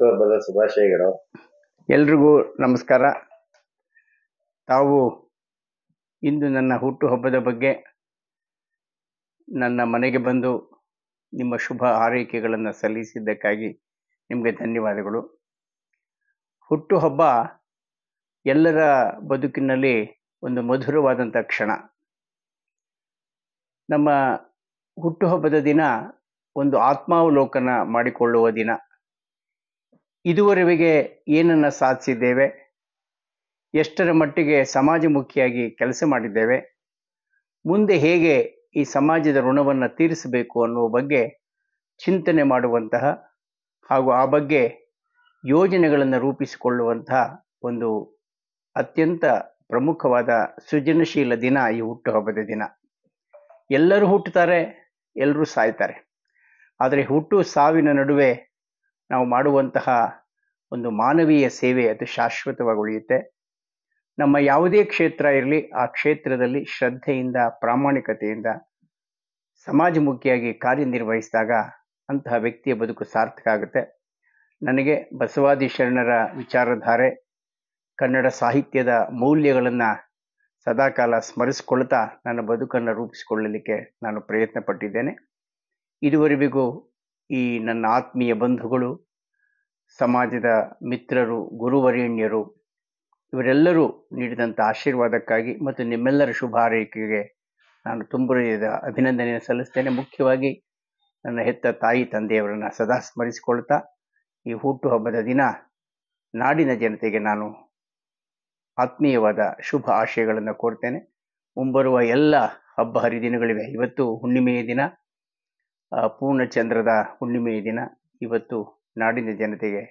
ಹುಟ್ಟುಹಬ್ಬದ ಶುಭಾಶಯಗಳು. ಎಲ್ರಿಗೂ ನಮಸ್ಕಾರ. ತಾವು ಇಂದು ನನ್ನ ಹುಟ್ಟುಹಬ್ಬದ ಬಗ್ಗೆ ನನ್ನ ಮನೆಗೆ ಬಂದು ನಿಮ್ಮ ಶುಭ ಹಾರೈಕೆಗಳನ್ನು ಸಲ್ಲಿಸಿದ್ದಕ್ಕಾಗಿ ನಿಮಗೆ ಧನ್ಯವಾದಗಳು. ಹುಟ್ಟುಹಬ್ಬ ಎಲ್ಲರ ಬದುಕಿನಲ್ಲಿ ಒಂದು ಮಧುರವಾದಂಥ ಕ್ಷಣ. ನಮ್ಮ ಹುಟ್ಟುಹಬ್ಬದ ದಿನ ಒಂದು ಆತ್ಮಾವಲೋಕನ ಮಾಡಿಕೊಳ್ಳುವ ದಿನ. ಇದುವರೆಗೆ ಏನನ್ನು ಸಾಧಿಸಿದ್ದೇವೆ, ಎಷ್ಟರ ಮಟ್ಟಿಗೆ ಸಮಾಜಮುಖಿಯಾಗಿ ಕೆಲಸ ಮಾಡಿದ್ದೇವೆ, ಮುಂದೆ ಹೇಗೆ ಈ ಸಮಾಜದ ಋಣವನ್ನು ತೀರಿಸಬೇಕು ಅನ್ನುವ ಬಗ್ಗೆ ಚಿಂತನೆ ಮಾಡುವಂತಹ ಹಾಗೂ ಆ ಬಗ್ಗೆ ಯೋಜನೆಗಳನ್ನು ರೂಪಿಸಿಕೊಳ್ಳುವಂತಹ ಒಂದು ಅತ್ಯಂತ ಪ್ರಮುಖವಾದ ಸೃಜನಶೀಲ ದಿನ ಈ ಹುಟ್ಟುಹಬ್ಬದ ದಿನ. ಎಲ್ಲರೂ ಹುಟ್ಟುತ್ತಾರೆ, ಎಲ್ಲರೂ ಸಾಯ್ತಾರೆ. ಆದರೆ ಹುಟ್ಟು ಸಾವಿನ ನಡುವೆ ನಾವು ಮಾಡುವಂತಹ ಒಂದು ಮಾನವೀಯ ಸೇವೆ ಅದು ಶಾಶ್ವತವಾಗಿ ಉಳಿಯುತ್ತೆ. ನಮ್ಮ ಯಾವುದೇ ಕ್ಷೇತ್ರ ಇರಲಿ, ಆ ಕ್ಷೇತ್ರದಲ್ಲಿ ಶ್ರದ್ಧೆಯಿಂದ, ಪ್ರಾಮಾಣಿಕತೆಯಿಂದ, ಸಮಾಜಮುಖಿಯಾಗಿ ಕಾರ್ಯನಿರ್ವಹಿಸಿದಾಗ ಅಂತಹ ವ್ಯಕ್ತಿಯ ಬದುಕು ಸಾರ್ಥಕ ಆಗುತ್ತೆ. ನನಗೆ ಬಸವಾದಿ ಶರಣರ ವಿಚಾರಧಾರೆ, ಕನ್ನಡ ಸಾಹಿತ್ಯದ ಮೌಲ್ಯಗಳನ್ನು ಸದಾಕಾಲ ಸ್ಮರಿಸಿಕೊಳ್ತಾ ನನ್ನ ಬದುಕನ್ನು ರೂಪಿಸಿಕೊಳ್ಳಲಿಕ್ಕೆ ನಾನು ಪ್ರಯತ್ನ ಪಟ್ಟಿದ್ದೇನೆ. ಇದುವರೆಗೂ ಈ ನನ್ನ ಆತ್ಮೀಯ ಬಂಧುಗಳು, ಸಮಾಜದ ಮಿತ್ರರು, ಗುರುವರೇಣ್ಯರು ಇವರೆಲ್ಲರೂ ನೀಡಿದಂಥ ಆಶೀರ್ವಾದಕ್ಕಾಗಿ ಮತ್ತು ನಿಮ್ಮೆಲ್ಲರ ಶುಭ ಹಾರೈಕೆಗೆ ನಾನು ತುಂಬ ಹೃದಯದ ಅಭಿನಂದನೆಯನ್ನು ಸಲ್ಲಿಸ್ತೇನೆ. ಮುಖ್ಯವಾಗಿ ನನ್ನ ಹೆತ್ತ ತಾಯಿ ತಂದೆಯವರನ್ನು ಸದಾ ಸ್ಮರಿಸಿಕೊಳ್ತಾ ಈ ಹುಟ್ಟುಹಬ್ಬದ ದಿನ ನಾಡಿನ ಜನತೆಗೆ ನಾನು ಆತ್ಮೀಯವಾದ ಶುಭ ಆಶಯಗಳನ್ನು ಕೋರ್ತೇನೆ. ಮುಂಬರುವ ಎಲ್ಲ ಹಬ್ಬ ಹರಿದಿನಗಳಿವೆ. ಇವತ್ತು ಹುಣ್ಣಿಮೆಯ ದಿನ, ಪೂರ್ಣಚಂದ್ರದ ಹುಣ್ಣಿಮೆಯ ದಿನ. ಇವತ್ತು ನಾಡಿನ ಜನತೆಗೆ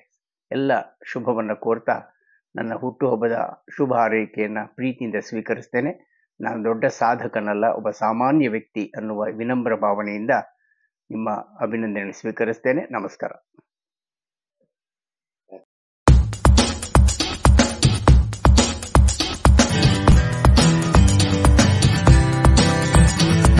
ಎಲ್ಲ ಶುಭವನ್ನು ಕೋರ್ತಾ ನನ್ನ ಹುಟ್ಟುಹಬ್ಬದ ಶುಭ ಹಾರೈಕೆಯನ್ನು ಪ್ರೀತಿಯಿಂದ ಸ್ವೀಕರಿಸ್ತೇನೆ. ನಾನು ದೊಡ್ಡ ಸಾಧಕನಲ್ಲ, ಒಬ್ಬ ಸಾಮಾನ್ಯ ವ್ಯಕ್ತಿ ಅನ್ನುವ ವಿನಮ್ರ ಭಾವನೆಯಿಂದ ನಿಮ್ಮ ಅಭಿನಂದನೆ ಸ್ವೀಕರಿಸ್ತೇನೆ. ನಮಸ್ಕಾರ.